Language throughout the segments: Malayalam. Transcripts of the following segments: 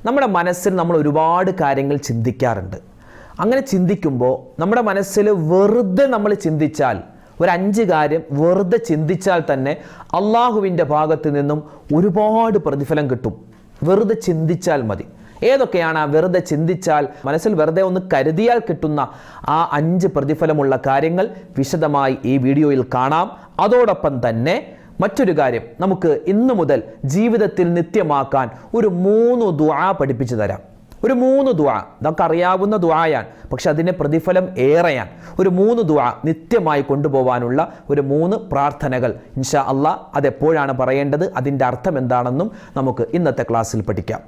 നമ്മുടെ മനസ്സിൽ നമ്മൾ ഒരുപാട് കാര്യങ്ങൾ ചിന്തിക്കാറുണ്ട്. അങ്ങനെ ചിന്തിക്കുമ്പോൾ നമ്മുടെ മനസ്സിൽ വെറുതെ നമ്മൾ ചിന്തിച്ചാൽ, ഒരു 5 കാര്യം വെറുതെ ചിന്തിച്ചാൽ തന്നെ അള്ളാഹുവിൻ്റെ ഭാഗത്ത് നിന്നും ഒരുപാട് പ്രതിഫലം കിട്ടും. വെറുതെ ചിന്തിച്ചാൽ മതി. ഏതൊക്കെയാണ് ആ വെറുതെ ചിന്തിച്ചാൽ, മനസ്സിൽ വെറുതെ ഒന്ന് കരുതിയാൽ കിട്ടുന്ന ആ 5 പ്രതിഫലമുള്ള കാര്യങ്ങൾ വിശദമായി ഈ വീഡിയോയിൽ കാണാം. അതോടൊപ്പം തന്നെ മറ്റൊരു കാര്യം, നമുക്ക് ഇന്നു മുതൽ ജീവിതത്തിൽ നിത്യമാക്കാൻ ഒരു 3 ദുആ പഠിപ്പിച്ചു തരാം. ഒരു 3 ദുആ, നമുക്കറിയാവുന്ന ദുആയാണ്, പക്ഷെ അതിൻ്റെ പ്രതിഫലം ഏറെയാണ്. ഒരു 3 ദുആ നിത്യമായി കൊണ്ടുപോകാനുള്ള ഒരു 3 പ്രാർത്ഥനകൾ ഇൻഷാ അല്ലാഹ്. അതെപ്പോഴാണ് പറയേണ്ടത്, അതിൻ്റെ അർത്ഥം എന്താണെന്നും നമുക്ക് ഇന്നത്തെ ക്ലാസ്സിൽ പഠിക്കാം.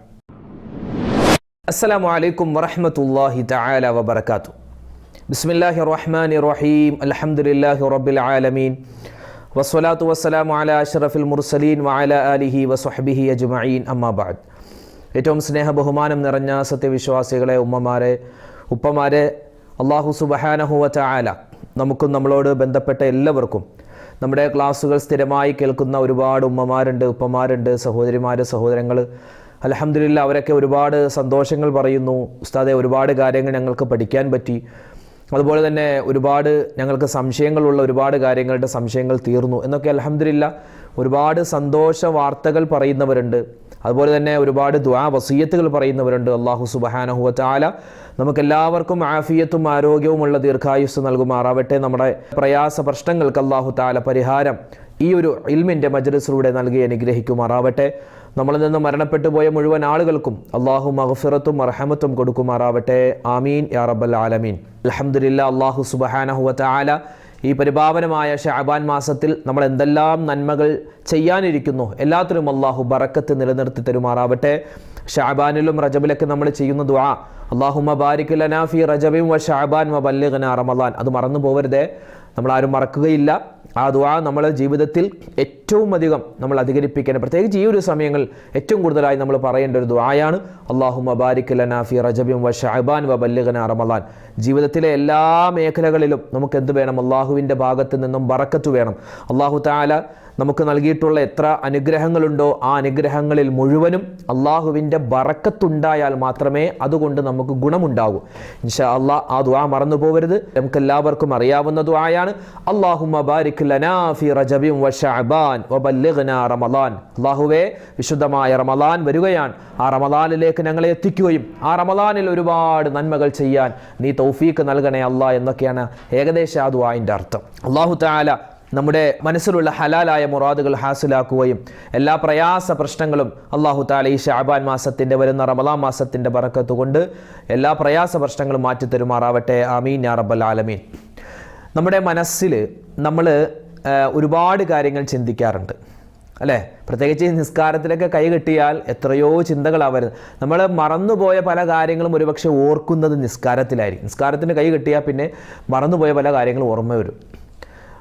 അസ്സലാമു അലൈക്കും വറഹ്മത്തുള്ളാഹി തആല വബറകാതുഹു. ബിസ്മില്ലാഹിർ റഹ്മാനിർ റഹീം. അൽഹംദുലില്ലാഹി റബ്ബിൽ ആലമീൻ. വസ്സലാത്തു വസ്സലാമു അലാ അഷ്റഫിൽ മുർസലീൻ വഅലാ ആലിഹി വസ്വഹ്ബിഹി അജ്മഈൻ. അമ്മാ ബഅദ്. ഏറ്റവും സ്നേഹ ബഹുമാനം നിറഞ്ഞ സത്യവിശ്വാസികളെ, ഉമ്മമാരെ, ഉപ്പമാരെ, അല്ലാഹു സുബ്ഹാനഹു വ തആല നമുക്കും നമ്മളോട് ബന്ധപ്പെട്ട എല്ലാവർക്കും, നമ്മുടെ ക്ലാസ്സുകൾ സ്ഥിരമായി കേൾക്കുന്ന ഒരുപാട് ഉമ്മമാരുണ്ട്, ഉപ്പമാരുണ്ട്, സഹോദരിമാർ, സഹോദരങ്ങൾ, അൽഹംദുലില്ലാ അവരൊക്കെ ഒരുപാട് സന്തോഷങ്ങൾ പറയുന്നു. ഉസ്താദെ, ഒരുപാട് കാര്യങ്ങൾ ഞങ്ങൾക്ക് പഠിക്കാൻ പറ്റി. അതുപോലെ തന്നെ ഒരുപാട് ഞങ്ങൾക്ക് സംശയങ്ങളുള്ള ഒരുപാട് കാര്യങ്ങളുടെ സംശയങ്ങൾ തീർന്നു എന്നൊക്കെ അൽഹംദുലില്ലാ ഒരുപാട് സന്തോഷ വാർത്തകൾ പറയുന്നവരുണ്ട്. അതുപോലെ തന്നെ ഒരുപാട് ദുആ വസിയത്തുകൾ പറയുന്നവരുണ്ട്. അല്ലാഹു സുബ്ഹാനഹു വ തആല നമുക്കെല്ലാവർക്കും ആഫിയത്തും ആരോഗ്യവുമുള്ള ദീർഘായുസ്സ് നൽകുമാറാവട്ടെ. നമ്മുടെ പ്രയാസ പ്രശ്നങ്ങൾക്ക് അല്ലാഹു തആല പരിഹാരം ഈ ഒരു ഇൽമിൻ്റെ മജ്ലിസിലൂടെ നൽകി അനുഗ്രഹിക്കുമാറാവട്ടെ. നമ്മളിൽ നിന്ന് മരണപ്പെട്ടു പോയ മുഴുവൻ ആളുകൾക്കും അല്ലാഹു മഗ്ഫിറത്തും റഹ്മത്തും കൊടുക്കുമാറാവട്ടെ. ആമീൻ യാ റബ്ബൽ ആലമീൻ. അൽഹംദുലില്ലാ, അല്ലാഹു സുബ്ഹാനഹു വ തആല ഈ പരിപാവനമായ ശഅബാൻ മാസത്തിൽ നമ്മൾ എന്തെല്ലാം നന്മകൾ ചെയ്യാനിരിക്കുന്നു എല്ലാത്തിലും അല്ലാഹു ബറക്കത്ത് നിലനിർത്തി തരുമാറാവട്ടെ. ശഅബാനിലും റജബിലൊക്കെ നമ്മൾ ചെയ്യുന്ന ദുആ, അല്ലാഹുമ്മ ബാരിക് ലനാ ഫീ റജബിൻ വ ശഅബാൻ വ ബല്ലിഗ്നാ റമളാൻ, അത് മറന്നു പോവരുതേ. നമ്മളാരും മറക്കുകയില്ല. ആ ദുആ നമ്മുടെ ജീവിതത്തിൽ ഏറ്റവും അധികം നമ്മൾ അധികരിപ്പിക്കണം. പ്രത്യേകിച്ച് ഈ ഒരു സമയങ്ങളിൽ ഏറ്റവും കൂടുതലായി നമ്മൾ പറയേണ്ട ഒരു ദുആയാണ് അല്ലാഹുമ്മ ബാരിക് ലനാ ഫീ റജബിൻ വ ശഅബാൻ വ ബല്ലിഗ്നാ റമളാൻ. ജീവിതത്തിലെ എല്ലാ മേഖലകളിലും നമുക്ക് എന്ത് വേണം? അള്ളാഹുവിൻ്റെ ഭാഗത്ത് നിന്നും ബറക്കത്ത് വേണം. അല്ലാഹു തആല നമുക്ക് നൽകിയിട്ടുള്ള എത്ര അനുഗ്രഹങ്ങളുണ്ടോ ആ അനുഗ്രഹങ്ങളിൽ മുഴുവനും അള്ളാഹുവിൻ്റെ ബറക്കത്തുണ്ടായാൽ മാത്രമേ അതുകൊണ്ട് നമുക്ക് ഗുണമുണ്ടാകൂ. ഇൻഷാ അല്ലാഹ് ആ ദുആ മറന്നു പോകരുത്. നമുക്കെല്ലാവർക്കും അറിയാവുന്ന ദുആയാണ് അല്ലാഹുമ്മ ബാരിക് ലനാ ഫീ റജബിൻ വ ശഅബാൻ വ ബല്ലിഗ്നാ റമളാൻ. അല്ലാഹുവേ, വിശുദ്ധമായ റമളാൻ വരികയാണ്. ആ റമളാനിലേക്ക് ഞങ്ങളെ എത്തിക്കുകയും ആ റമളാനിൽ ഒരുപാട് നന്മകൾ ചെയ്യാൻ നീ തൗഫീഖ് നൽകണേ അല്ലാഹ് എന്നൊക്കെയാണ് ഏകദേശം ആ ദുആഇൻ്റെ അർത്ഥം. അല്ലാഹു തആല നമ്മുടെ മനസ്സിലുള്ള ഹലാലായ മുറാദുകൾ ഹാസിലാക്കുകയും എല്ലാ പ്രയാസ പ്രശ്നങ്ങളും അല്ലാഹു തആല ഈ ശഅബാൻ മാസത്തിൻ്റെ വരുന്ന റമളാൻ മാസത്തിൻ്റെ ബറക്കത്ത് കൊണ്ട് എല്ലാ പ്രയാസ പ്രശ്നങ്ങളും മാറ്റിത്തരുമാറാവട്ടെ. ആമീൻ യാ റബ്ബൽ ആലമീൻ. നമ്മുടെ മനസ്സിൽ നമ്മൾ ഒരുപാട് കാര്യങ്ങൾ ചിന്തിക്കാറുണ്ട്, അല്ലേ? പ്രത്യേകിച്ച് നിസ്കാരത്തിലൊക്കെ കൈ കെട്ടിയാൽ എത്രയോ ചിന്തകളാണ് വരുന്നത്. നമ്മൾ മറന്നുപോയ പല കാര്യങ്ങളും ഒരുപക്ഷെ ഓർക്കുന്നത് നിസ്കാരത്തിലായിരിക്കും. നിസ്കാരത്തിന് കൈ കെട്ടിയാൽ പിന്നെ മറന്നുപോയ പല കാര്യങ്ങളും ഓർമ്മ വരും.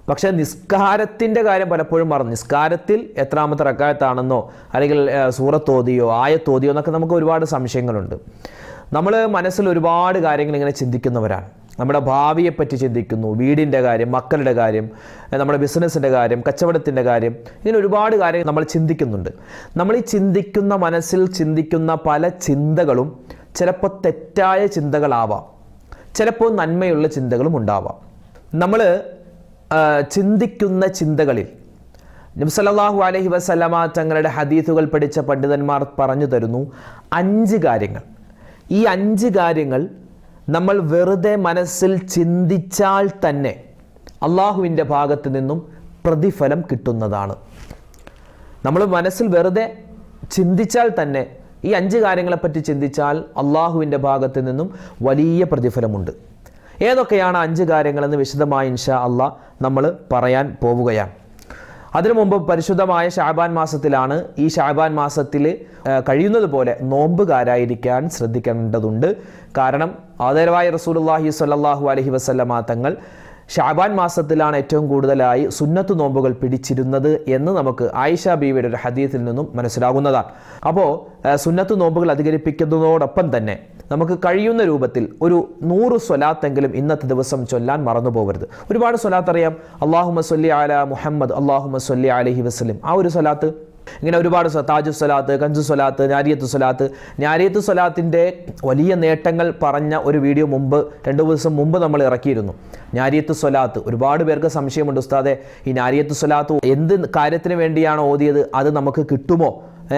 പക്ഷേ നിസ്കാരത്തിൻ്റെ കാര്യം പലപ്പോഴും മറന്നു. നിസ്കാരത്തിൽ എത്രാമത്തെ റക്അത്താണെന്നോ അല്ലെങ്കിൽ സൂറത്തോതിയോ ആയത്തോതിയോ എന്നൊക്കെ നമുക്ക് ഒരുപാട് സംശയങ്ങളുണ്ട്. നമ്മൾ മനസ്സിൽ ഒരുപാട് കാര്യങ്ങൾ ഇങ്ങനെ ചിന്തിക്കുന്നവരാണ്. നമ്മുടെ ഭാവിയെപ്പറ്റി ചിന്തിക്കുന്നു, വീടിൻ്റെ കാര്യം, മക്കളുടെ കാര്യം, നമ്മുടെ ബിസിനസ്സിൻ്റെ കാര്യം, കച്ചവടത്തിൻ്റെ കാര്യം, ഇങ്ങനെ ഒരുപാട് കാര്യങ്ങൾ നമ്മൾ ചിന്തിക്കുന്നുണ്ട്. നമ്മൾ ഈ ചിന്തിക്കുന്ന, മനസ്സിൽ ചിന്തിക്കുന്ന പല ചിന്തകളും ചിലപ്പോൾ തെറ്റായ ചിന്തകളാവാം, ചിലപ്പോൾ നന്മയുള്ള ചിന്തകളും ഉണ്ടാവാം. നമ്മൾ ചിന്തിക്കുന്ന ചിന്തകളിൽ നബി സല്ലല്ലാഹു അലൈഹി വസല്ലമ തങ്ങളുടെ ഹദീസുകൾ പഠിച്ച പണ്ഡിതന്മാർ പറഞ്ഞു തരുന്നു 5 കാര്യങ്ങൾ. ഈ 5 കാര്യങ്ങൾ നമ്മൾ വെറുതെ മനസ്സിൽ ചിന്തിച്ചാൽ തന്നെ അള്ളാഹുവിൻ്റെ ഭാഗത്ത് നിന്നും പ്രതിഫലം കിട്ടുന്നതാണ്. നമ്മൾ മനസ്സിൽ വെറുതെ ചിന്തിച്ചാൽ തന്നെ ഈ 5 കാര്യങ്ങളെപ്പറ്റി ചിന്തിച്ചാൽ അള്ളാഹുവിൻ്റെ ഭാഗത്ത് നിന്നും വലിയ പ്രതിഫലമുണ്ട്. ഏതൊക്കെയാണ് 5 കാര്യങ്ങളെന്ന് വിശദമായി ഇൻഷാ അല്ലാഹ് നമ്മൾ പറയാൻ പോവുകയാണ്. അതിനു മുമ്പ് പരിശുദ്ധമായ ശഅബാൻ മാസത്തിലാണ്. ഈ ശഅബാൻ മാസത്തിൽ കഴിയുന്നത് പോലെ നോമ്പുകാരായിരിക്കാൻ ശ്രദ്ധിക്കേണ്ടതുണ്ട്. കാരണം ആദരവായ റസൂലുള്ളാഹി സ്വല്ലല്ലാഹു അലൈഹി വസല്ലമ തങ്ങൾ ഷഅബാൻ മാസത്തിലാണ് ഏറ്റവും കൂടുതലായി സുന്നത്ത് നോമ്പുകൾ പിടിച്ചിരുന്നത് എന്ന് നമുക്ക് ആയിഷ ബീവിയുടെ ഒരു ഹദീസിൽ നിന്നും മനസ്സിലാകുന്നതാണ്. അപ്പോൾ സുന്നത്ത് നോമ്പുകൾ അധികരിപ്പിക്കുന്നതോടൊപ്പം തന്നെ നമുക്ക് കഴിയുന്ന രൂപത്തിൽ ഒരു 100 സ്വലാത്തെങ്കിലും ഇന്നത്തെ ദിവസം ചൊല്ലാൻ മറന്നു പോകരുത്. ഒരുപാട് സ്വലാത്ത് അറിയാം. അല്ലാഹുമ്മ സ്വല്ലി അലാ മുഹമ്മദ്, അല്ലാഹുമ്മ സ്വല്ലി അലൈഹി വസല്ലം. ആ ഒരു സ്വലാത്ത് ഇങ്ങനെ ഒരുപാട് താജു സ്വലാത്ത്, കഞ്ചു സ്വലാത്ത്, ഞാരിയത്ത് സ്വലാത്തിൻ്റെ വലിയ നേട്ടങ്ങൾ പറഞ്ഞ ഒരു വീഡിയോ 2 ദിവസം മുമ്പ് നമ്മൾ ഇറക്കിയിരുന്നു. ഞാരിയത്ത് സ്വലാത്ത് ഒരുപാട് പേർക്ക് സംശയമുണ്ട്, ഉസ്താദെ ഈ ഞാരിയത്ത് സ്വലാത്ത് എന്ത് കാര്യത്തിന് വേണ്ടിയാണ് ഓതിയത്, അത് നമുക്ക് കിട്ടുമോ?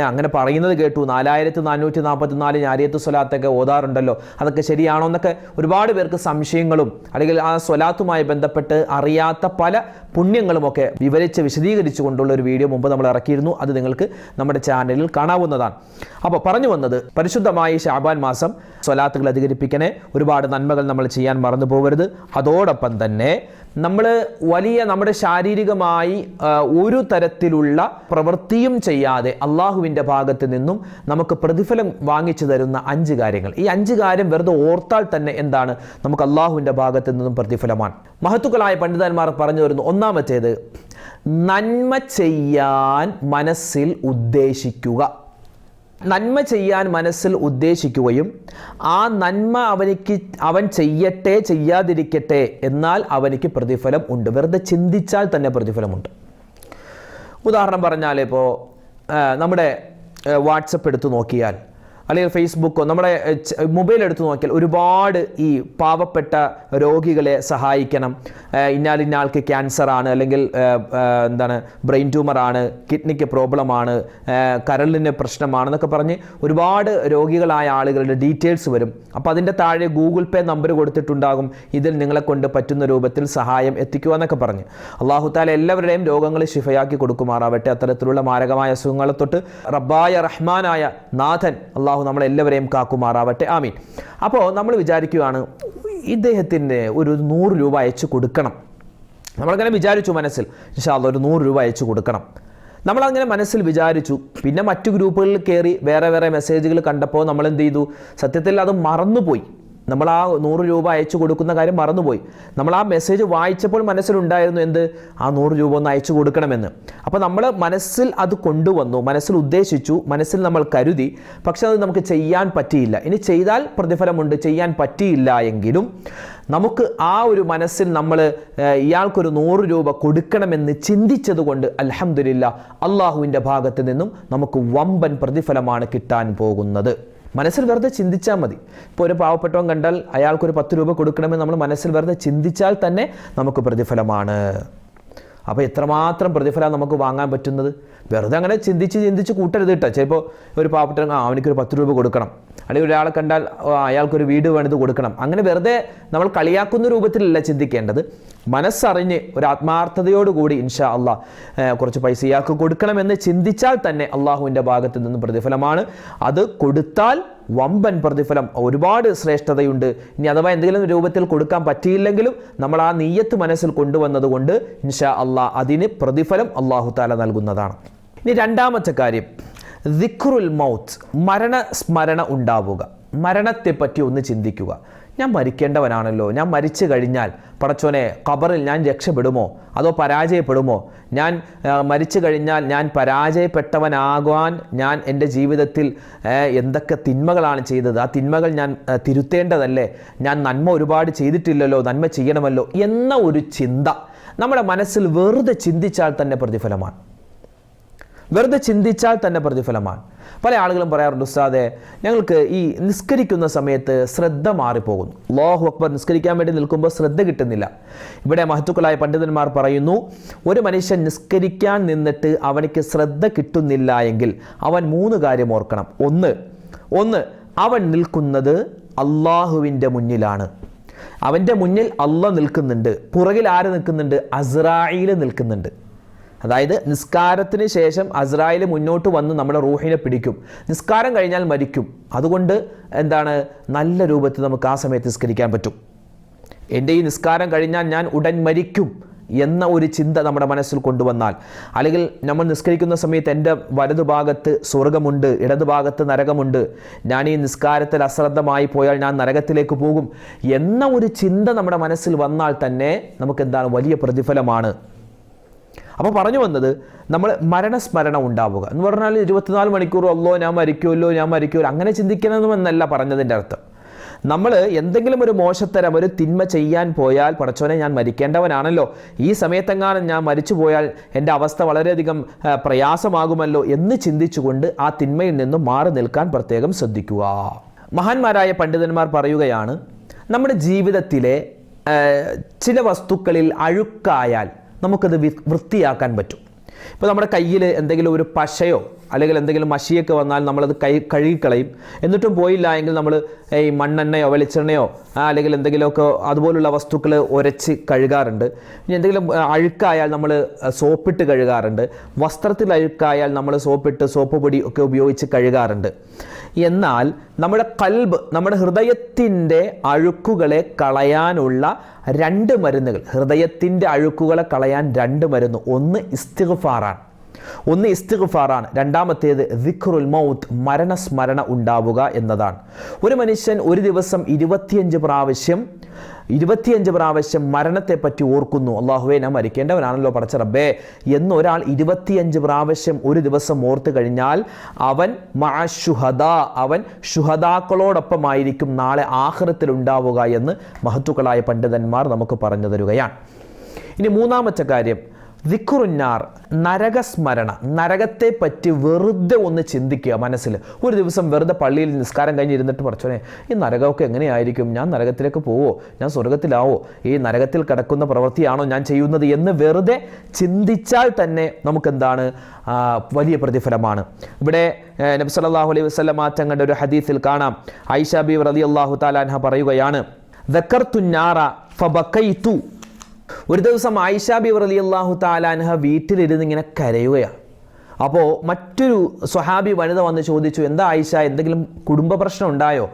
അങ്ങനെ പറയുന്നത് കേട്ടു. 4444 ഞാരിയത്ത് സ്വലാത്തൊക്കെ ഓതാറുണ്ടല്ലോ, അതൊക്കെ ശരിയാണോ എന്നൊക്കെ ഒരുപാട് പേർക്ക് സംശയങ്ങളും അല്ലെങ്കിൽ ആ സ്വലാത്തുമായി ബന്ധപ്പെട്ട് അറിയാത്ത പല പുണ്യങ്ങളുമൊക്കെ വിശദീകരിച്ചു കൊണ്ടുള്ള ഒരു വീഡിയോ മുമ്പ് നമ്മൾ ഇറക്കിയിരുന്നു. അത് നിങ്ങൾക്ക് നമ്മുടെ ചാനലിൽ കാണാവുന്നതാണ്. അപ്പോൾ പറഞ്ഞു വന്നത്, പരിശുദ്ധമായി ശഅബാൻ മാസം സ്വലാത്തുകൾ അധികരിപ്പിക്കണേ, ഒരുപാട് നന്മകൾ നമ്മൾ ചെയ്യാൻ മറന്നു പോകരുത്. അതോടൊപ്പം തന്നെ നമ്മൾ നമ്മുടെ ശാരീരികമായി ഒരു തരത്തിലുള്ള പ്രവൃത്തിയും ചെയ്യാതെ അള്ളാഹുവിൻ്റെ ഭാഗത്ത് നിന്നും നമുക്ക് പ്രതിഫലം വാങ്ങിച്ചു തരുന്ന 5 കാര്യങ്ങൾ. ഈ 5 കാര്യം വെറുതെ ഓർത്താൽ തന്നെ എന്താണ്, നമുക്ക് അള്ളാഹുവിൻ്റെ ഭാഗത്ത് നിന്നും പ്രതിഫലമാണ്. മഹത്തുക്കളായ പണ്ഡിതന്മാർ പറഞ്ഞു വരുന്നു, ഒന്നാമത്തേത് നന്മ ചെയ്യാൻ മനസ്സിൽ ഉദ്ദേശിക്കുക. നന്മ ചെയ്യാൻ മനസ്സിൽ ഉദ്ദേശിക്കുകയും ആ നന്മ അവൻ ചെയ്യട്ടെ ചെയ്യാതിരിക്കട്ടെ, എന്നാൽ അവനിക്ക് പ്രതിഫലം ഉണ്ട്. വെറുതെ ചിന്തിച്ചാൽ തന്നെ പ്രതിഫലമുണ്ട്. ഉദാഹരണം പറഞ്ഞാൽ ഇപ്പോൾ നമ്മുടെ വാട്സപ്പ് എടുത്തു നോക്കിയാൽ, അല്ലെങ്കിൽ ഫേസ്ബുക്കോ നമ്മുടെ മൊബൈൽ എടുത്തു നോക്കിയാൽ ഒരുപാട് ഈ പാവപ്പെട്ട രോഗികളെ സഹായിക്കണം, ഇന്ന ആൾക്ക് ക്യാൻസറാണ്, അല്ലെങ്കിൽ ബ്രെയിൻ ട്യൂമറാണ്, കിഡ്നിക്ക് പ്രോബ്ലമാണ്, കരളിന് പ്രശ്നമാണെന്നൊക്കെ പറഞ്ഞ് ഒരുപാട് രോഗികളായ ആളുകളുടെ ഡീറ്റെയിൽസ് വരും. അപ്പോൾ അതിൻ്റെ താഴെ ഗൂഗിൾ പേ നമ്പർ കൊടുത്തിട്ടുണ്ടാകും, ഇതിൽ നിങ്ങളെ കൊണ്ട് പറ്റുന്ന രൂപത്തിൽ സഹായം എത്തിക്കുക എന്നൊക്കെ പറഞ്ഞ്. അള്ളാഹു തആല എല്ലാവരുടെയും രോഗങ്ങൾ ശിഫയാക്കി കൊടുക്കുമാറാവട്ടെ. അത്തരത്തിലുള്ള മാരകമായ അസുഖങ്ങളെ തൊട്ട് റബ്ബായ റഹ്മാനായ നാഥൻ അള്ളാഹു നമ്മളെല്ലാവരെയും കാക്കുമാറാവട്ടെ, ആമീൻ. അപ്പോൾ നമ്മൾ വിചാരിക്കുകയാണ്, ഇദ്ദേഹത്തിന് ഒരു 100 രൂപ അയച്ചു കൊടുക്കണം. നമ്മളങ്ങനെ വിചാരിച്ചു മനസ്സിൽ, ഇൻഷാ അല്ലാഹ് ഒരു 100 രൂപ അയച്ചു കൊടുക്കണം. നമ്മളങ്ങനെ മനസ്സിൽ വിചാരിച്ചു. പിന്നെ മറ്റു ഗ്രൂപ്പുകളിൽ കയറി വേറെ മെസ്സേജുകൾ കണ്ടപ്പോൾ നമ്മൾ എന്ത് ചെയ്തു, സത്യത്തിൽ അത് മറന്നുപോയി. നമ്മൾ ആ 100 രൂപ അയച്ചു കൊടുക്കുന്ന കാര്യം മറന്നുപോയി. നമ്മൾ ആ മെസ്സേജ് വായിച്ചപ്പോൾ മനസ്സിലുണ്ടായിരുന്നു ആ 100 രൂപ ഒന്ന് അയച്ചു കൊടുക്കണമെന്ന്. അപ്പോൾ നമ്മൾ മനസ്സിൽ അത് കൊണ്ടുവന്നു, മനസ്സിൽ ഉദ്ദേശിച്ചു, മനസ്സിൽ നമ്മൾ കരുതി, പക്ഷെ അത് നമുക്ക് ചെയ്യാൻ പറ്റിയില്ല. ഇനി ചെയ്താൽ പ്രതിഫലമുണ്ട്, ചെയ്യാൻ പറ്റിയില്ല എങ്കിലും നമുക്ക് ആ ഒരു മനസ്സിൽ നമ്മൾ ഇയാൾക്കൊരു 100 രൂപ കൊടുക്കണമെന്ന് ചിന്തിച്ചത് കൊണ്ട് അൽഹംദുലില്ലാഹ് അള്ളാഹുവിൻ്റെ ഭാഗത്ത് നിന്നും നമുക്ക് വമ്പൻ പ്രതിഫലമാണ് കിട്ടാൻ പോകുന്നത്. മനസ്സിൽ വെറുതെ ചിന്തിച്ചാൽ മതി. ഇപ്പോൾ ഒരു പാവപ്പെട്ടവൻ കണ്ടാൽ അയാൾക്കൊരു 10 രൂപ കൊടുക്കണമെന്ന് നമ്മൾ മനസ്സിൽ വെറുതെ ചിന്തിച്ചാൽ തന്നെ നമുക്ക് പ്രതിഫലമാണ്. അപ്പോൾ എത്രമാത്രം പ്രതിഫലം നമുക്ക് വാങ്ങാൻ പറ്റുന്നത്. വെറുതെ അങ്ങനെ ചിന്തിച്ച് കൂട്ടരുത് കേട്ടോ. ചിലപ്പോൾ ഒരു പാവപ്പെട്ടവൻ അവനിക്കൊരു 10 രൂപ കൊടുക്കണം, അല്ലെങ്കിൽ ഒരാളെ കണ്ടാൽ അയാൾക്കൊരു വീട് വേണ്ടത് കൊടുക്കണം, അങ്ങനെ വെറുതെ നമ്മൾ കളിയാക്കുന്ന രൂപത്തിലല്ല ചിന്തിക്കേണ്ടത്. മനസ്സറിഞ്ഞ് ഒരു ആത്മാർത്ഥതയോടുകൂടി ഇൻഷാ അള്ളാഹ് കുറച്ച് പൈസ ഇയാൾക്ക് കൊടുക്കണമെന്ന് ചിന്തിച്ചാൽ തന്നെ അള്ളാഹുവിൻ്റെ ഭാഗത്ത് നിന്ന് പ്രതിഫലമാണ്. അത് കൊടുത്താൽ വമ്പൻ പ്രതിഫലം, ഒരുപാട് ശ്രേഷ്ഠതയുണ്ട്. ഇനി അഥവാ എന്തെങ്കിലും രൂപത്തിൽ കൊടുക്കാൻ പറ്റിയില്ലെങ്കിലും നമ്മൾ ആ നീയത്ത് മനസ്സിൽ കൊണ്ടുവന്നത് കൊണ്ട് ഇൻഷാ അള്ളാഹ് അതിന് പ്രതിഫലം അള്ളാഹു തആല നൽകുന്നതാണ്. ഇനി രണ്ടാമത്തെ കാര്യം, ദിക്റുൽ മൗത്ത്, മരണസ്മരണ ഉണ്ടാവുക. മരണത്തെപ്പറ്റി ഒന്ന് ചിന്തിക്കുക. ഞാൻ മരിക്കേണ്ടവനാണല്ലോ, ഞാൻ മരിച്ചു കഴിഞ്ഞാൽ പടച്ചോനെ ഖബറിൽ ഞാൻ രക്ഷപ്പെടുമോ അതോ പരാജയപ്പെടുമോ? ഞാൻ മരിച്ചു കഴിഞ്ഞാൽ ഞാൻ പരാജയപ്പെട്ടവനാകാൻ ഞാൻ എൻ്റെ ജീവിതത്തിൽ എന്തൊക്കെ തിന്മകളാണ് ചെയ്തത്, ആ തിന്മകൾ ഞാൻ തിരുത്തേണ്ടതല്ലേ? ഞാൻ നന്മ ഒരുപാട് ചെയ്തിട്ടില്ലല്ലോ, നന്മ ചെയ്യണമല്ലോ എന്ന ഒരു ചിന്ത നമ്മുടെ മനസ്സിൽ വെറുതെ ചിന്തിച്ചാൽ തന്നെ പ്രതിഫലമാണ്. വെറുതെ ചിന്തിച്ചാൽ തന്നെ പ്രതിഫലമാണ്. പല ആളുകളും പറയാറുണ്ട്, ഉസ്താദേ ഞങ്ങൾക്ക് ഈ നിസ്കരിക്കുന്ന സമയത്ത് ശ്രദ്ധ മാറിപ്പോകുന്നു. അല്ലാഹു അക്ബർ നിസ്കരിക്കാൻ വേണ്ടി നിൽക്കുമ്പോൾ ശ്രദ്ധ കിട്ടുന്നില്ല. ഇവിടെ മഹത്തുക്കളായ പണ്ഡിതന്മാർ പറയുന്നു, ഒരു മനുഷ്യൻ നിസ്കരിക്കാൻ നിന്നിട്ട് അവനിക്ക് ശ്രദ്ധ കിട്ടുന്നില്ല എങ്കിൽ അവൻ 3 കാര്യം ഓർക്കണം. ഒന്ന് അവൻ നിൽക്കുന്നത് അള്ളാഹുവിൻ്റെ മുന്നിലാണ്. അവൻ്റെ മുന്നിൽ അള്ളാഹ് നിൽക്കുന്നുണ്ട്. പുറകിൽ ആര് നിൽക്കുന്നുണ്ട്? അസ്രായീൽ നിൽക്കുന്നുണ്ട്. അതായത് നിസ്കാരത്തിന് ശേഷം അസ്രായേൽ മുന്നോട്ട് വന്ന് നമ്മുടെ റൂഹിനെ പിടിക്കും. നിസ്കാരം കഴിഞ്ഞാൽ മരിക്കും. അതുകൊണ്ട് നല്ല രൂപത്തിൽ നമുക്ക് ആ സമയത്ത് നിസ്കരിക്കാൻ പറ്റും. എൻ്റെ ഈ നിസ്കാരം കഴിഞ്ഞാൽ ഞാൻ ഉടൻ മരിക്കും എന്ന ഒരു ചിന്ത നമ്മുടെ മനസ്സിൽ കൊണ്ടുവന്നാൽ, അല്ലെങ്കിൽ നമ്മൾ നിസ്കരിക്കുന്ന സമയത്ത് എൻ്റെ വലതുഭാഗത്ത് സ്വർഗമുണ്ട്, ഇടതുഭാഗത്ത് നരകമുണ്ട്, ഞാൻ ഈ നിസ്കാരത്തിൽ അശ്രദ്ധമായി പോയാൽ ഞാൻ നരകത്തിലേക്ക് പോകും എന്ന ഒരു ചിന്ത നമ്മുടെ മനസ്സിൽ വന്നാൽ തന്നെ നമുക്ക് വലിയ പ്രതിഫലമാണ്. അപ്പോൾ പറഞ്ഞു വന്നത്, നമ്മൾ മരണസ്മരണ ഉണ്ടാവുക എന്ന് പറഞ്ഞാൽ 24 മണിക്കൂർ ഞാൻ മരിക്കുമല്ലോ അങ്ങനെ ചിന്തിക്കണമെന്നല്ല പറഞ്ഞതിൻ്റെ അർത്ഥം. നമ്മൾ എന്തെങ്കിലും ഒരു മോശത്തരം, ഒരു തിന്മ ചെയ്യാൻ പോയാൽ പടച്ചോനെ ഞാൻ മരിക്കേണ്ടവനാണല്ലോ, ഈ സമയത്തെങ്ങാനും ഞാൻ മരിച്ചു പോയാൽ എൻ്റെ അവസ്ഥ വളരെയധികം പ്രയാസമാകുമല്ലോ എന്ന് ചിന്തിച്ചുകൊണ്ട് ആ തിന്മയിൽ നിന്നും മാറി നിൽക്കാൻ പ്രത്യേകം ശ്രദ്ധിക്കുക. മഹാന്മാരായ പണ്ഡിതന്മാർ പറയുകയാണ്, നമ്മുടെ ജീവിതത്തിലെ ചില വസ്തുക്കളിൽ അഴുക്കായാൽ നമുക്കത് വൃത്തിയാക്കാൻ പറ്റും. ഇപ്പോൾ നമ്മുടെ കയ്യിൽ എന്തെങ്കിലും ഒരു പശയോ അല്ലെങ്കിൽ എന്തെങ്കിലും മഷിയൊക്കെ വന്നാൽ നമ്മളത് കഴുകിക്കളയും. എന്നിട്ടും പോയില്ല എങ്കിൽ നമ്മൾ ഈ മണ്ണെണ്ണയോ വെളിച്ചെണ്ണയോ അല്ലെങ്കിൽ എന്തെങ്കിലുമൊക്കെ അതുപോലുള്ള വസ്തുക്കൾ ഉരച്ച് കഴുകാറുണ്ട്. ഇനി എന്തെങ്കിലും അഴുക്കായാൽ നമ്മൾ സോപ്പിട്ട് കഴുകാറുണ്ട്. വസ്ത്രത്തിൽ അഴുക്കായാൽ നമ്മൾ സോപ്പ് പൊടി ഒക്കെ ഉപയോഗിച്ച് കഴുകാറുണ്ട്. എന്നാൽ നമ്മുടെ ഖൽബ്, നമ്മുടെ ഹൃദയത്തിൻ്റെ അഴുക്കുകളെ കളയാനുള്ള 2 മരുന്നുകൾ, ഹൃദയത്തിൻ്റെ അഴുക്കുകളെ കളയാൻ 2 മരുന്ന്, ഒന്ന് ഇസ്തിഗ്ഫാറാണ്, രണ്ടാമത്തേത് ദിക്റുൽ മൗത്ത്, മരണസ്മരണ ഉണ്ടാവുക എന്നതാണ്. ഒരു മനുഷ്യൻ ഒരു ദിവസം 25 പ്രാവശ്യം മരണത്തെപ്പറ്റി ഓർക്കുന്നു. അള്ളാഹുവേ ഞാൻ മരിക്കേണ്ടവനാണല്ലോ പടച്ച റബ്ബേ എന്ന് ഒരാൾ 25 പ്രാവശ്യം ഒരു ദിവസം ഓർത്ത് കഴിഞ്ഞാൽ അവൻ അവൻ ശുഹദാക്കളോടൊപ്പമായിരിക്കും നാളെ ആഖിറത്തിൽ ഉണ്ടാവുക എന്ന് മഹത്തുക്കളായ പണ്ഡിതന്മാർ നമുക്ക് പറഞ്ഞു തരുകയാണ്. ഇനി മൂന്നാമത്തെ കാര്യം ദിക്റുന്നാർ, നരകസ്മരണ, നരകത്തെ പറ്റി വെറുതെ ഒന്ന് ചിന്തിക്കുക മനസ്സിൽ. ഒരു ദിവസം വെറുതെ പള്ളിയിൽ നിസ്കാരം കഴിഞ്ഞ് ഇരുന്നിട്ട് പടച്ചോനെ ഈ നരകമൊക്കെ എങ്ങനെയായിരിക്കും, ഞാൻ നരകത്തിലേക്ക് പോവോ, ഞാൻ സ്വർഗത്തിലാവോ, ഈ നരകത്തിൽ കിടക്കുന്ന പ്രവൃത്തിയാണോ ഞാൻ ചെയ്യുന്നത് എന്ന് വെറുതെ ചിന്തിച്ചാൽ തന്നെ നമുക്കെന്താണ് വലിയ പ്രതിഫലമാണ്. ഇവിടെ നബി സല്ലല്ലാഹു അലൈഹി വസല്ലം തങ്ങളുടെ ഒരു ഹദീസിൽ കാണാം, ആയിഷ ബീവി റളിയല്ലാഹു തആല അൻഹ പറയുകയാണ്, ദക്കർത്തുന്നാറ ഫബക്കൈതു. ഒരു ദിവസം ആയിഷ ബീവി റളിയല്ലാഹു തആല അൻഹ വീട്ടിലിരുന്ന് ഇങ്ങനെ കരയുകയാണ്. അപ്പോൾ മറ്റൊരു സ്വഹാബി വനിത വന്ന് ചോദിച്ചു, എന്താ ആയിഷ, എന്തെങ്കിലും കുടുംബ പ്രശ്നം ഉണ്ടായോ,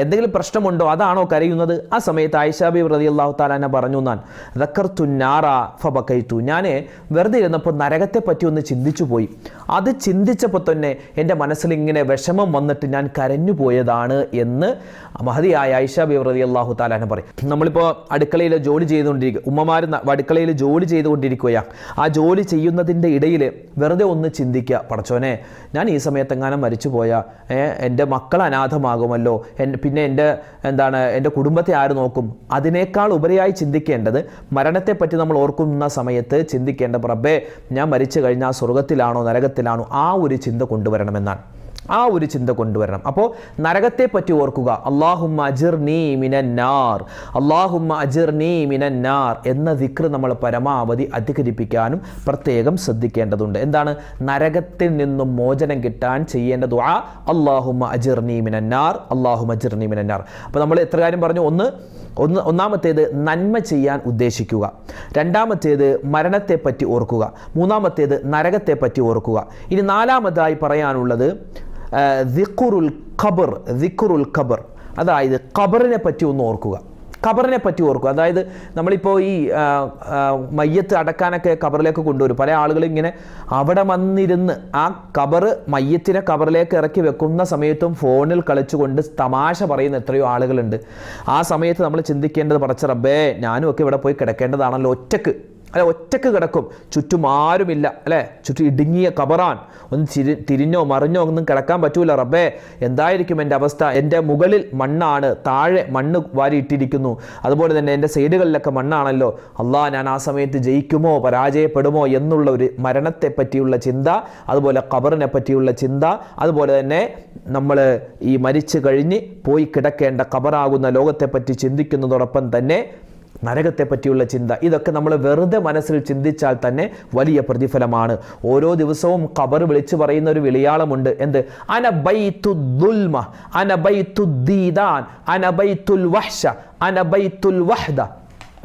എന്തെങ്കിലും പ്രശ്നമുണ്ടോ, അതാണോ കരയുന്നത്? ആ സമയത്ത് ആയിഷ ബീവി റളിയല്ലാഹു തആല അൻഹ പറഞ്ഞു, ദക്കർത്തുന്നാറ ഫബക്കൈതു, ഞാൻ വെറുതെ ഇരുന്നപ്പോൾ നരകത്തെ പറ്റി ഒന്ന് ചിന്തിച്ചു പോയി. അത് ചിന്തിച്ചപ്പോൾ തന്നെ എൻ്റെ മനസ്സിൽ ഇങ്ങനെ വിഷമം വന്നിട്ട് ഞാൻ കരഞ്ഞു പോയതാണ് എന്ന് മഹതിയായ ആയിഷ ബീവി റളിയല്ലാഹു തആല അൻഹ പറയും. നമ്മളിപ്പോൾ അടുക്കളയിൽ ജോലി ചെയ്തുകൊണ്ടിരിക്കുക, ഉമ്മമാർ അടുക്കളയിൽ ജോലി ചെയ്തുകൊണ്ടിരിക്കുകയാണ്. ആ ജോലി ചെയ്യുന്നതിൻ്റെ ഇടയിൽ വെറുതെ ഒന്ന് ചിന്തിക്കുക, പടച്ചോനെ ഞാൻ ഈ സമയത്തെങ്ങാനും മരിച്ചു പോയാൽ എൻ്റെ മക്കൾ അനാഥമാകുമല്ലോ, പിന്നെ എൻ്റെ കുടുംബത്തെ ആര് നോക്കും? അതിനേക്കാൾ ഉപരിയായി ചിന്തിക്കേണ്ടത് മരണത്തെപ്പറ്റി നമ്മൾ ഓർക്കുന്ന സമയത്ത് ചിന്തിക്കേണ്ട, റബ്ബേ ഞാൻ മരിച്ചു കഴിഞ്ഞാൽ സ്വർഗത്തിലാണോ നരകത്തിലാണോ, ആ ഒരു ചിന്ത കൊണ്ടുവരണമെന്നാണ്. അപ്പോൾ നരകത്തെ പറ്റി ഓർക്കുക, അല്ലാഹുമ്മ അജിർനി മിനന്നാർ, അല്ലാഹുമ്മ അജിർനി മിനന്നാർ എന്ന ദിക്ർ നമ്മൾ പരമാവധി അധികരിപ്പിക്കാനും പ്രത്യേകം ശ്രദ്ധിക്കേണ്ടതുണ്ട്. എന്താണ്? നരകത്തിൽ നിന്നും മോചനം കിട്ടാൻ ചെയ്യേണ്ട ദുആ അല്ലാഹുമ്മ അജിർനി മിനന്നാർ, അല്ലാഹുമ്മ അജിർനി മിനന്നാർ. അപ്പോൾ നമ്മൾ എത്ര കാര്യം പറഞ്ഞു? ഒന്നാമത്തേത് നന്മ ചെയ്യാൻ ഉദ്ദേശിക്കുക, രണ്ടാമത്തേത് മരണത്തെപ്പറ്റി ഓർക്കുക, മൂന്നാമത്തേത് നരകത്തെപ്പറ്റി ഓർക്കുക. ഇനി നാലാമതായി പറയാനുള്ളത് ദിക്റുൽ ഖബർ, അതായത് ഖബറിനെ പറ്റി ഒന്ന് ഓർക്കുക. അതായത് നമ്മളിപ്പോൾ ഈ മയ്യത്ത് അടക്കാനൊക്കെ ഖബറിലേക്ക് കൊണ്ടുവരും. പല ആളുകളും ഇങ്ങനെ അവിടെ വന്നിരുന്ന് ആ മയ്യത്തിനെ ഖബറിലേക്ക് ഇറക്കി വെക്കുന്ന സമയത്തും ഫോണിൽ കളിച്ചുകൊണ്ട് തമാശ പറയുന്ന എത്രയോ ആളുകളുണ്ട്. ആ സമയത്ത് നമ്മൾ ചിന്തിക്കേണ്ടത്, പടച്ച റബ്ബേ ഞാനും ഒക്കെ ഇവിടെ പോയി കിടക്കേണ്ടതാണല്ലോ, ഒറ്റക്ക് കിടക്കും, ചുറ്റും ആരുമില്ല അല്ലേ, ചുറ്റും ഇടുങ്ങിയ ഖബറാൻ, ഒന്ന് തിരിഞ്ഞോ മറിഞ്ഞോ ഒന്നും കിടക്കാൻ പറ്റൂല. റബ്ബേ എന്തായിരിക്കും എൻ്റെ അവസ്ഥ? എൻ്റെ മുകളിൽ മണ്ണാണ്, താഴെ മണ്ണ് വാരിയിട്ടിരിക്കുന്നു, അതുപോലെ തന്നെ എൻ്റെ സൈഡുകളിലൊക്കെ മണ്ണാണല്ലോ. അള്ളാ ഞാൻ ആ സമയത്ത് ജയിക്കുമോ പരാജയപ്പെടുമോ എന്നുള്ള ഒരു മരണത്തെ പറ്റിയുള്ള ചിന്ത, അതുപോലെ ഖബറിനെ പറ്റിയുള്ള ചിന്ത, അതുപോലെ തന്നെ നമ്മൾ ഈ മരിച്ചു കഴിഞ്ഞ് പോയി കിടക്കേണ്ട ഖബറാകുന്ന ലോകത്തെപ്പറ്റി ചിന്തിക്കുന്നതോടൊപ്പം തന്നെ നരകത്തെ പറ്റിയുള്ള ചിന്ത, ഇതൊക്കെ നമ്മൾ വെറുതെ മനസ്സിൽ ചിന്തിച്ചാൽ തന്നെ വലിയ പ്രതിഫലമാണ്. ഓരോ ദിവസവും ഖബർ വിളിച്ചു പറയുന്ന ഒരു വിളിയാളമുണ്ട്. എന്ത്? അന ബൈത്തുൽ ദുൽമ, അന ബൈത്തുൽ ദീദാൻ, അന ബൈത്തുൽ വഹ്ശ, അന ബൈത്തുൽ വഹ്ദ.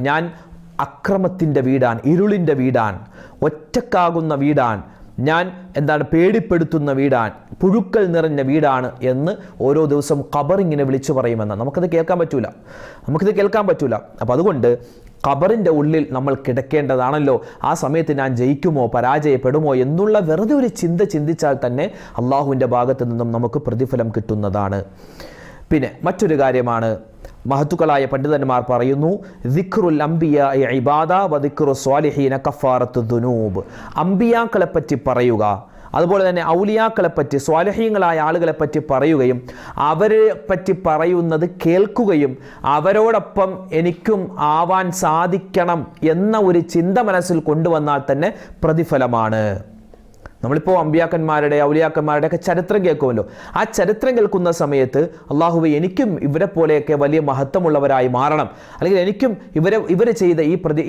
ഞാൻ അക്രമത്തിൻ്റെ വീടാൻ, ഇരുളിൻ്റെ വീടാൻ, ഒറ്റക്കാകുന്ന വീടാൻ, ഞാൻ പേടിപ്പെടുത്തുന്ന വീടാൻ, പുഴുക്കൾ നിറഞ്ഞ വീടാണ് എന്ന് ഓരോ ദിവസം ഖബർ ഇങ്ങനെ വിളിച്ചു പറയുമെന്ന് നമുക്കത് കേൾക്കാൻ പറ്റൂല. അപ്പം അതുകൊണ്ട് ഖബറിൻ്റെ ഉള്ളിൽ നമ്മൾ കിടക്കേണ്ടതാണല്ലോ. ആ സമയത്ത് ഞാൻ ജയിക്കുമോ പരാജയപ്പെടുമോ എന്നുള്ള വെറുതെ ഒരു ചിന്തിച്ചാൽ തന്നെ അള്ളാഹുവിൻ്റെ ഭാഗത്ത് നിന്നും നമുക്ക് പ്രതിഫലം കിട്ടുന്നതാണ്. പിന്നെ മറ്റൊരു കാര്യമാണ്, മഹത്തുക്കളായ പണ്ഡിതന്മാർ പറയുന്നു, ദിക്റുൽ അംബിയാ ഇബാദ വ ദിക്റു സ്വാലിഹീന കഫാറത്തു ദുനൂബ്. അംബിയാക്കളെ പറ്റി പറയുക, അതുപോലെ തന്നെ ഔലിയാക്കളെ പറ്റി, സ്വാലിഹീങ്ങളായ ആളുകളെ പറ്റി പറയുകയും അവരെ പറ്റി പറയുന്നത് കേൾക്കുകയും അവരോടൊപ്പം എനിക്കും ആവാൻ സാധിക്കണം എന്ന ഒരു ചിന്ത മനസ്സിൽ കൊണ്ടുവന്നാൽ തന്നെ പ്രതിഫലമാണ്. നമ്മളിപ്പോൾ അമ്പിയാക്കന്മാരുടെ, ഔലിയാക്കന്മാരുടെ ഒക്കെ ചരിത്രം കേൾക്കുമല്ലോ. ആ ചരിത്രം കേൾക്കുന്ന സമയത്ത് അള്ളാഹുവേ എനിക്കും ഇവരെ പോലെയൊക്കെ വലിയ മഹത്വമുള്ളവരായി മാറണം, അല്ലെങ്കിൽ എനിക്കും ഇവർ ചെയ്ത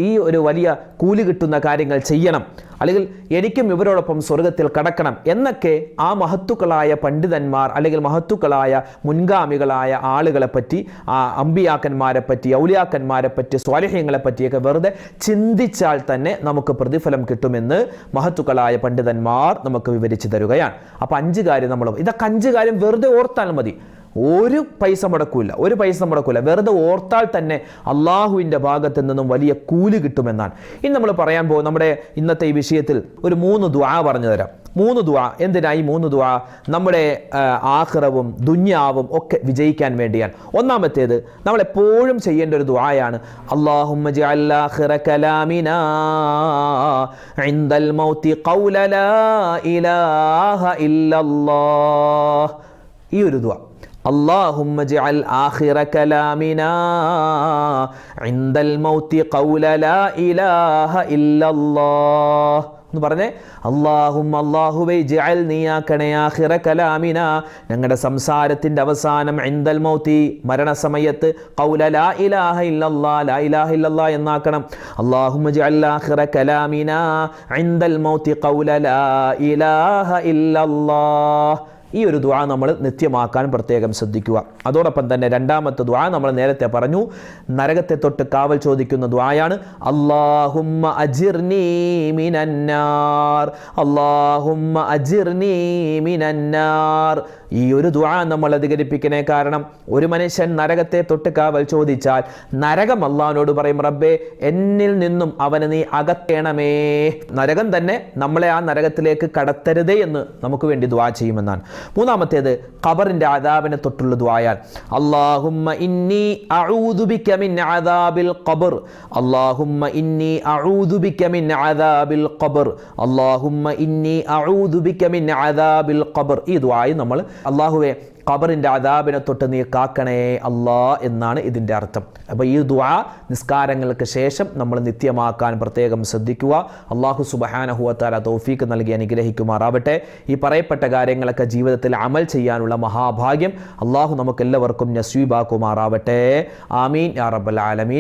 ഈ ഒരു വലിയ കൂലി കിട്ടുന്ന കാര്യങ്ങൾ ചെയ്യണം, അല്ലെങ്കിൽ എനിക്കും ഇവരോടൊപ്പം സ്വർഗത്തിൽ കടക്കണം എന്നൊക്കെ ആ മഹത്തുക്കളായ പണ്ഡിതന്മാർ അല്ലെങ്കിൽ മഹത്തുക്കളായ മുൻഗാമികളായ ആളുകളെ പറ്റി, ആ അമ്പിയാക്കന്മാരെ പറ്റി, ഔലിയാക്കന്മാരെ പറ്റി, സ്വാലിഹ്യങ്ങളെ പറ്റിയൊക്കെ വെറുതെ ചിന്തിച്ചാൽ തന്നെ നമുക്ക് പ്രതിഫലം കിട്ടുമെന്ന് മഹത്തുക്കളായ പണ്ഡിതന്മാർ നമുക്ക് വിവരിച്ചു തരുകയാണ്. അപ്പൊ 5 കാര്യം ഇതൊക്കെ 5 കാര്യം വെറുതെ ഓർത്താൽ മതി. ഒരു പൈസ മുടക്കൂല. വെറുതെ ഓർത്താൽ തന്നെ അള്ളാഹുവിൻ്റെ ഭാഗത്ത് നിന്നും വലിയ കൂലി കിട്ടുമെന്നാണ്. ഇനി നമ്മൾ പറയാൻ പോകും നമ്മുടെ ഇന്നത്തെ ഈ വിഷയത്തിൽ ഒരു 3 ദുആ പറഞ്ഞു തരാം. 3 ദുആ. എന്തിനായി 3 ദുആ? നമ്മുടെ ആഖിറവും ദുനിയാവും ഒക്കെ വിജയിക്കാൻ വേണ്ടിയാണ്. ഒന്നാമത്തേത് നമ്മൾ എപ്പോഴും ചെയ്യേണ്ട ഒരു ദുആയാണ്, അല്ലാഹുമ്മ ജഅൽ ആഖിറ കലാമിനാ ഇൻദൽ മൗതി ഖൗല ലാ ഇലാഹ ഇല്ലല്ലാഹ്. ഈ ഒരു ദുആ, اللهم اجعل آخر كلامنا عند الموت قول لا إله إلا الله. എന്ന് പറഞ്ഞേ, അല്ലാഹുവേ ജഅൽ നീയാക്കണേ ആഖിറ കലാമിന, ഞങ്ങളുടെ സംസാരത്തിന്റെ അവസാനം ഇൻദൽ മൗതി, മരണസമയത്ത്, ഖൗല ലാ ഇലാഹ ഇല്ലല്ലാഹ്, ലാ ഇലാഹ ഇല്ലല്ലാഹ് എന്നാക്കണം. അല്ലാഹുമ്മ ജഅൽ ആഖിറ കലാമിന ഇൻദൽ മൗതി ഖൗല ലാ ഇലാഹ ഇല്ലല്ലാഹ്. ഈ ഒരു ദുആ നമ്മൾ നിത്യമാക്കാൻ പ്രത്യേകം ശ്രദ്ധിക്കുക. അതോടൊപ്പം തന്നെ രണ്ടാമത്തെ ദുആ നമ്മൾ നേരത്തെ പറഞ്ഞു, നരകത്തെ തൊട്ട് കാവൽ ചോദിക്കുന്ന ദുആയാണ്, അല്ലാഹുമ്മ അജിർനി മിനന്നാർ, അല്ലാഹുമ്മ അജിർനി മിനന്നാർ. ഈ ഒരു ദുആ നമ്മൾ അധികരിപ്പിക്കണേ. കാരണം ഒരു മനുഷ്യൻ നരകത്തെ തൊട്ട് കാവൽ ചോദിച്ചാൽ നരകം അല്ലാഹുവിനോട് പറയും, റബ്ബേ എന്നിൽ നിന്നും അവനെ നീ അകറ്റണമേ. നരകം തന്നെ നമ്മളെ ആ നരകത്തിലേക്ക് കടത്തരുതേ എന്ന് നമുക്ക് വേണ്ടി ദുആ ചെയ്യുമെന്നാണ്. മൂന്നാമത്തേത് ഖബറിന്റെ അദാബിനെ തൊട്ടുള്ള ദുആയാണ്, അല്ലാഹുമ്മ ഇന്നി അഊദു ബിക മിൻ അദാബിൽ ഖബർ, അല്ലാഹുമ്മ ഇന്നി അഊദു ബിക മിൻ അദാബിൽ ഖബർ, അല്ലാഹുമ്മ ഇന്നി അഊദു ബിക മിൻ അദാബിൽ ഖബർ. ഈ ദുആയി നമ്മൾ അല്ലാഹുവേ ഖബറിന്റെ അദാബിനെ തൊട്ട് നീ കാക്കണേ അല്ലാ എന്നാണ് ഇതിൻ്റെ അർത്ഥം. അപ്പോൾ ഈ ദുആ നിസ്കാരങ്ങൾക്ക് ശേഷം നമ്മൾ നിത്യമാക്കാൻ പ്രത്യേകം ശ്രദ്ധിക്കുക. അല്ലാഹു സുബ്ഹാനഹു വ തആല തൗഫീഖ് നൽകി അനുഗ്രഹിക്കുമാറാവട്ടെ. ഈ പറയപ്പെട്ട കാര്യങ്ങളൊക്കെ ജീവിതത്തിൽ അമൽ ചെയ്യാനുള്ള മഹാഭാഗ്യം അല്ലാഹു നമുക്കെല്ലാവർക്കും നസീബാക്കുമാറാവട്ടെ. ആമീൻ യാ റബ്ബൽ ആലമീൻ.